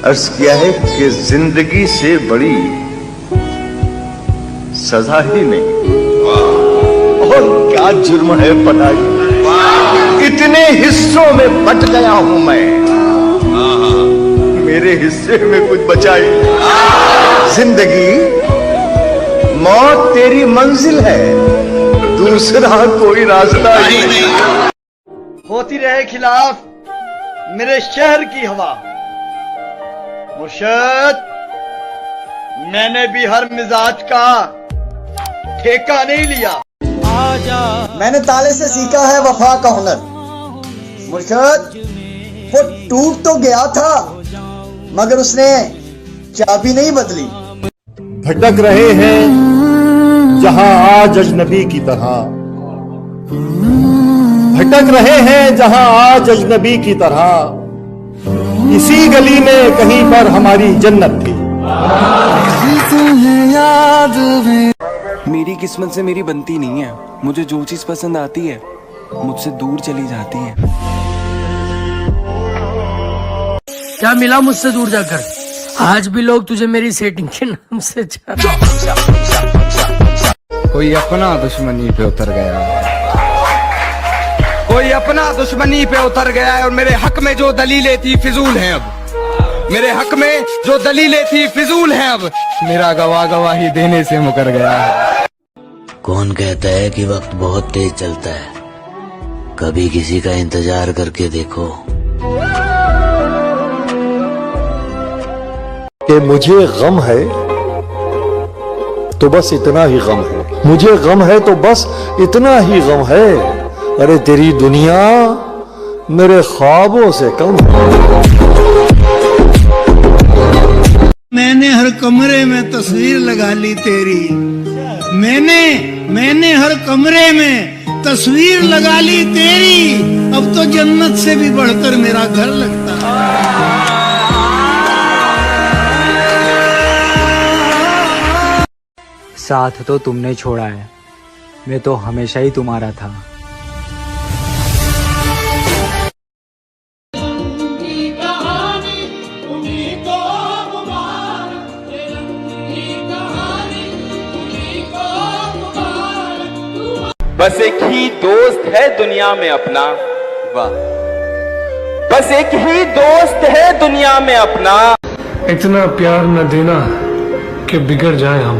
अर्ज किया है कि जिंदगी से बड़ी सजा ही नहीं और क्या जुर्म है पता ही। इतने हिस्सों में बट गया हूं मैं, मेरे हिस्से में कुछ बचा ही नहीं। जिंदगी मौत तेरी मंजिल है, दूसरा कोई रास्ता ही नहीं। होती रहे खिलाफ मेरे शहर की हवा, मुर्शद मैंने भी हर मिजाज का ठेका नहीं लिया। मैंने ताले से सीखा है वफा का हुनर। मुर्शद वो टूट तो गया था मगर उसने चाबी नहीं बदली। भटक रहे हैं जहां आज अजनबी की तरह, भटक रहे हैं जहां आज अजनबी की तरह। इसी गली में कहीं पर हमारी जन्नत थी। मेरी किस्मत से मेरी बनती नहीं है, मुझे जो चीज पसंद आती है मुझसे दूर चली जाती है। क्या मिला मुझसे दूर जाकर? आज भी लोग तुझे मेरी सेटिंग के नाम से कोई अपना दुश्मनी पे उतर गया, कोई अपना दुश्मनी पे उतर गया है और मेरे हक में जो दलीलें थी फिजूल हैं। अब मेरे हक में जो दलीलें थी फिजूल हैं। अब मेरा गवाही देने से मुकर गया है। कौन कहता है कि वक्त बहुत तेज चलता है? कभी किसी का इंतजार करके देखो। कि मुझे गम है तो बस इतना ही गम है, मुझे गम है तो बस इतना ही गम है। अरे तेरी दुनिया मेरे ख्वाबों से कम है। मैंने हर कमरे में तस्वीर लगा ली तेरी, मैंने हर कमरे में तस्वीर लगा ली तेरी। अब तो जन्नत से भी बढ़कर मेरा घर लगता है। साथ तो तुमने छोड़ा है, मैं तो हमेशा ही तुम्हारा था। बस एक ही दोस्त है दुनिया में अपना, वाह, बस एक ही दोस्त है दुनिया में अपना। इतना प्यार न देना कि बिगड़ जाए हम,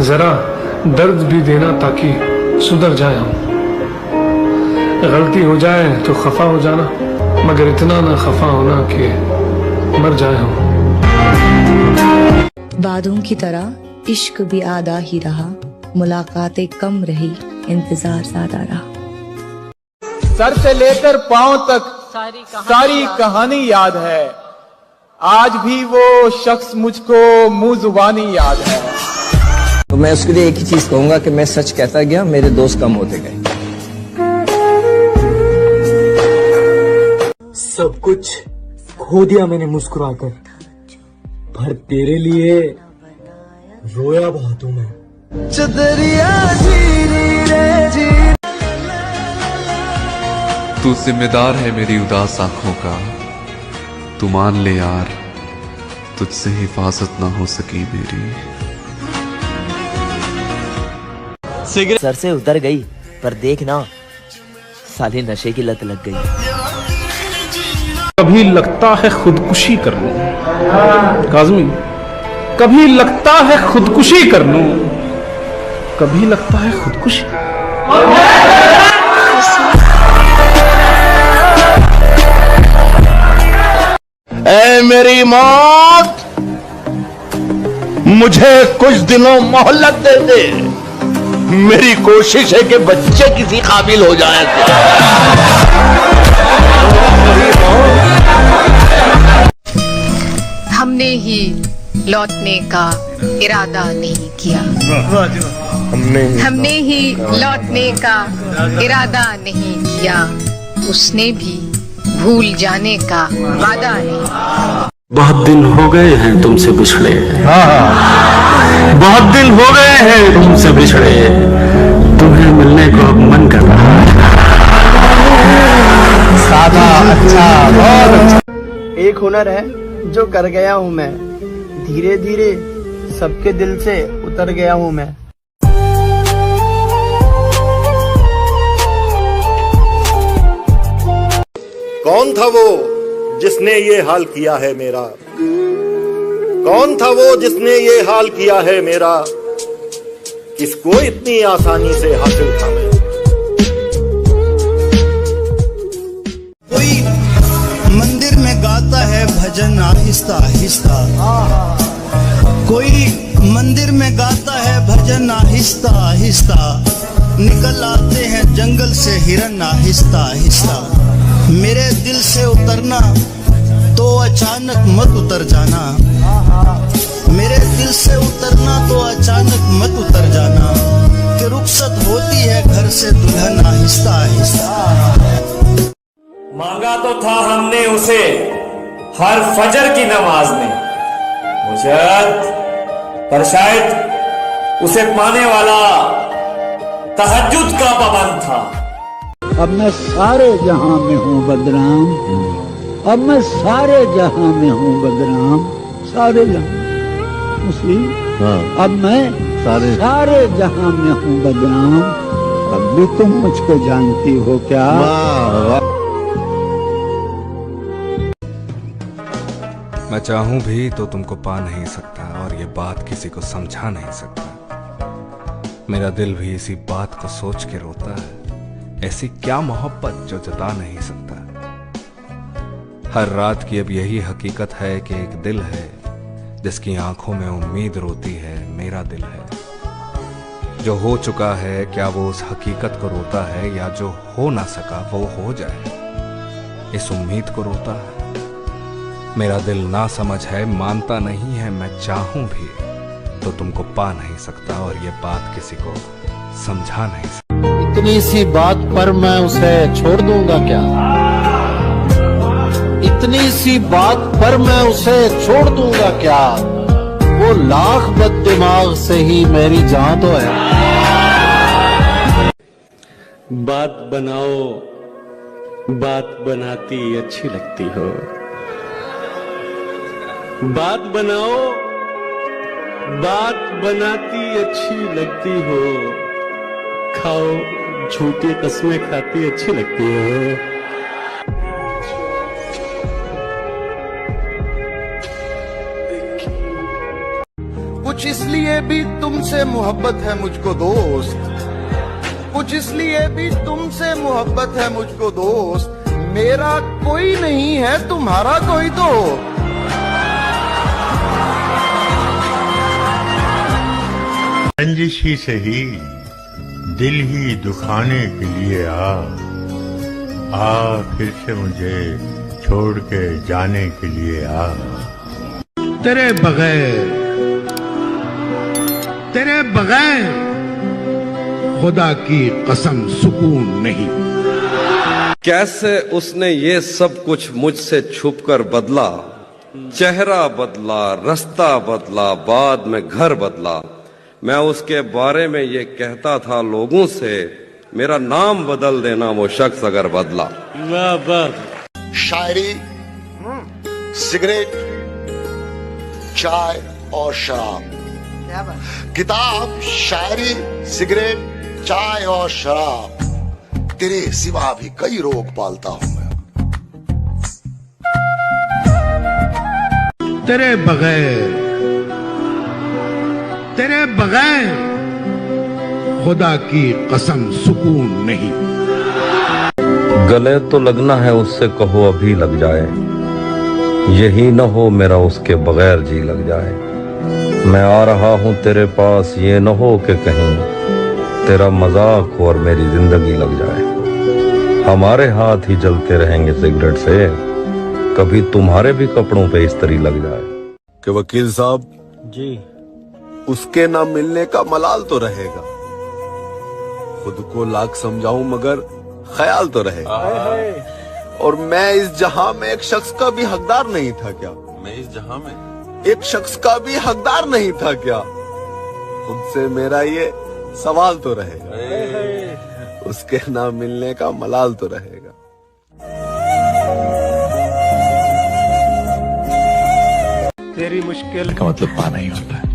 जरा दर्द भी देना ताकि सुधर जाए हम। गलती हो जाए तो खफा हो जाना, मगर इतना ना खफा होना कि मर जाए हम। वादों की तरह इश्क भी आधा ही रहा, मुलाकातें कम रही, इंतजार ज्यादा रहा। सर से लेकर पांव तक सारी कहानी याद है, आज भी वो शख्स मुझको मुंह जुबानी याद है। तो मैं उसके लिए एक ही चीज कहूंगा कि मैं सच कहता गया, मेरे दोस्त कम होते गए। सब कुछ खो दिया मैंने मुस्कुराकर, पर तेरे लिए रोया बहुत हूं मैं। तू जिम्मेदार है मेरी उदास आंखों का, तू मान ले यार तुझसे हिफाजत ना हो सकी मेरी। सर से उतर गई पर देखना साले नशे की लत लग गई। कभी लगता है खुदकुशी कर लूं काज़मी, कभी लगता है खुदकुशी कर लूं, कभी लगता है खुदकुशी। ऐ मेरी मौत, मुझे कुछ दिनों मोहलत दे दे। मेरी कोशिश है कि बच्चे किसी काबिल हो जाए। हमने ही लौटने का इरादा नहीं किया, हमने ही लौटने का इरादा नहीं किया, उसने भी भूल जाने का वादा नहीं। बहुत दिन हो गए हैं तुमसे बिछड़े, बहुत दिन हो गए हैं तुमसे बिछड़े, तुम्हें मिलने को अब मन कर रहा है। सादा अच्छा, बहुत अच्छा। एक हुनर है जो कर गया हूँ मैं, धीरे धीरे सबके दिल से उतर गया हूँ मैं। कौन था वो जिसने ये हाल किया है मेरा? कौन था वो जिसने ये हाल किया है मेरा? किसको इतनी आसानी से हासिल था मैं? कोई मंदिर में गाता है भजन आहिस्ता आहिस्ता, कोई मंदिर में गाता है भजन आहिस्ता आहिस्ता, निकल आते हैं जंगल से हिरन आहिस्ता आहिस्ता। मेरे दिल से उतरना तो अचानक मत उतर जाना, मेरे दिल से उतरना तो अचानक मत उतर जाना, कि रुखसत होती है घर से दुल्हन आहिस्ता आहिस्ता। मांगा तो था हमने उसे हर फजर की नमाज में मुजद, पर शायद उसे पाने वाला तहज्जुद का पाबंद था। अब मैं सारे जहां में हूँ बदनाम, अब मैं सारे जहां में हूँ बदनाम, सारे जहां मुस्लिम, अब मैं सारे जहां में हूँ बदनाम, अब भी तुम मुझको जानती हो क्या? मैं चाहूं भी तो तुमको पा नहीं सकता, और ये बात किसी को समझा नहीं सकता। मेरा दिल भी इसी बात को सोच के रोता है, ऐसी क्या मोहब्बत जो जता नहीं सकता। हर रात की अब यही हकीकत है कि एक दिल है जिसकी आंखों में उम्मीद रोती है, मेरा दिल है। जो हो चुका है क्या वो उस हकीकत को रोता है, या जो हो ना सका वो हो जाए इस उम्मीद को रोता है। मेरा दिल ना समझ है, मानता नहीं है, मैं चाहूं भी तो तुमको पा नहीं सकता, और ये बात किसी को समझा नहीं सकता। इतनी सी बात पर मैं उसे छोड़ दूंगा क्या? इतनी सी बात पर मैं उसे छोड़ दूंगा क्या? वो लाख बददिमाग से ही मेरी जान तो है। बात बनाओ, बात बनाती अच्छी लगती हो। बात बनाओ, बात बनाती अच्छी लगती हो। खाओ, झूठी कस्में खाती अच्छी लगती हो। कुछ इसलिए भी तुमसे मोहब्बत है मुझको दोस्त, कुछ इसलिए भी तुमसे मोहब्बत है मुझको दोस्त, मेरा कोई नहीं है तुम्हारा कोई तो। रंजिश ही सही दिल ही दुखाने के लिए आ फिर से मुझे छोड़ के जाने के लिए आ। तेरे बगैर खुदा की कसम सुकून नहीं। कैसे उसने ये सब कुछ मुझसे छुपकर बदला, चेहरा बदला, रास्ता बदला, बाद में घर बदला। मैं उसके बारे में ये कहता था लोगों से, मेरा नाम बदल देना वो शख्स अगर बदला। वाह वाह। शायरी, सिगरेट, चाय और शराब। किताब, शायरी, सिगरेट, चाय और शराब, तेरे सिवा भी कई रोग पालता हूं मैं। तेरे बगैर खुदा की कसम सुकून नहीं। गले तो लगना है उससे, कहो अभी लग जाए, यही न हो मेरा उसके बगैर जी लग जाए। मैं आ रहा हूँ तेरे पास, ये न हो कि कहीं तेरा मजाक हो और मेरी जिंदगी लग जाए। हमारे हाथ ही जलते रहेंगे सिगरेट से, कभी तुम्हारे भी कपड़ों पे इस्त्री लग जाए। कि वकील साहब जी, उसके ना मिलने का मलाल तो रहेगा, खुद को लाख समझाऊं मगर ख्याल तो रहेगा। और मैं इस जहां में एक शख्स का भी हकदार नहीं था क्या? मैं इस जहां में एक शख्स का भी हकदार नहीं था क्या? खुद से मेरा ये सवाल तो रहेगा, उसके ना मिलने का मलाल तो रहेगा। तेरी मुश्किल का मतलब पाना ही होता है।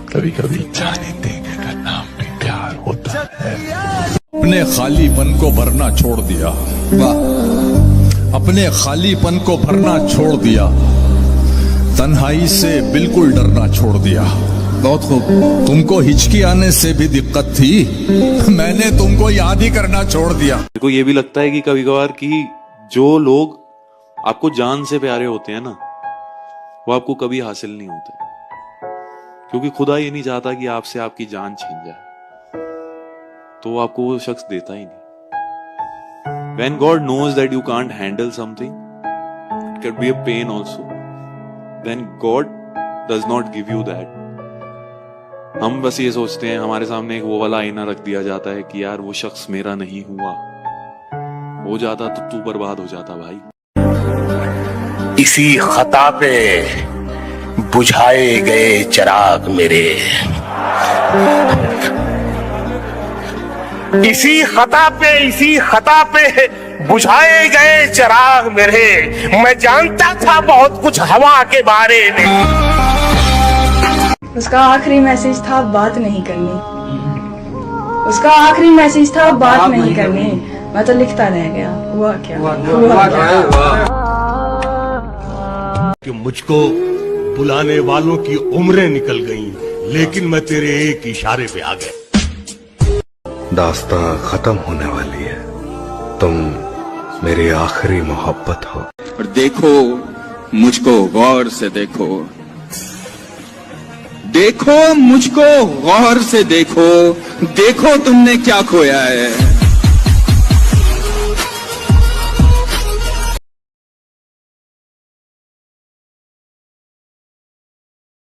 कभी कभी जाने देने का नाम भी प्यार होता है। अपने खालीपन को भरना छोड़ दिया, वाह, अपने खालीपन को भरना छोड़ दिया, तन्हाई से बिल्कुल डरना छोड़ दिया। बहुत खूब। तुमको हिचकी आने से भी दिक्कत थी, मैंने तुमको याद ही करना छोड़ दिया। मेरे को ये भी लगता है कि कभी कभार कि जो लोग आपको जान से प्यारे होते हैं ना, वो आपको कभी हासिल नहीं होते, क्योंकि खुदा ये नहीं चाहता कि आपसे आपकी जान छीन जाए, तो वो आपको वो शख्स देता ही नहीं। When God knows that you can't handle something, it could be a pain also, then God does not give you that. हम बस ये सोचते हैं, हमारे सामने एक वो वाला आईना रख दिया जाता है कि यार वो शख्स मेरा नहीं हुआ, हो जाता तो तू बर्बाद हो जाता भाई। इसी खता पे बुझाए गए चिराग मेरे, इसी खता पे बुझाए गए चिराग मेरे। मैं जानता था बहुत कुछ हवा के बारे में। उसका आखिरी मैसेज था बात नहीं करनी, उसका आखिरी मैसेज था बात नहीं करनी। मैं तो लिखता रह गया, हुआ क्या हुआ क्या। कि मुझको बुलाने वालों की उम्रें निकल गईं, लेकिन मैं तेरे एक इशारे पे आ गया। दास्तां खत्म होने वाली है, तुम मेरी आखिरी मोहब्बत हो। और देखो मुझको गौर से देखो, देखो मुझको गौर से देखो, देखो तुमने क्या खोया है।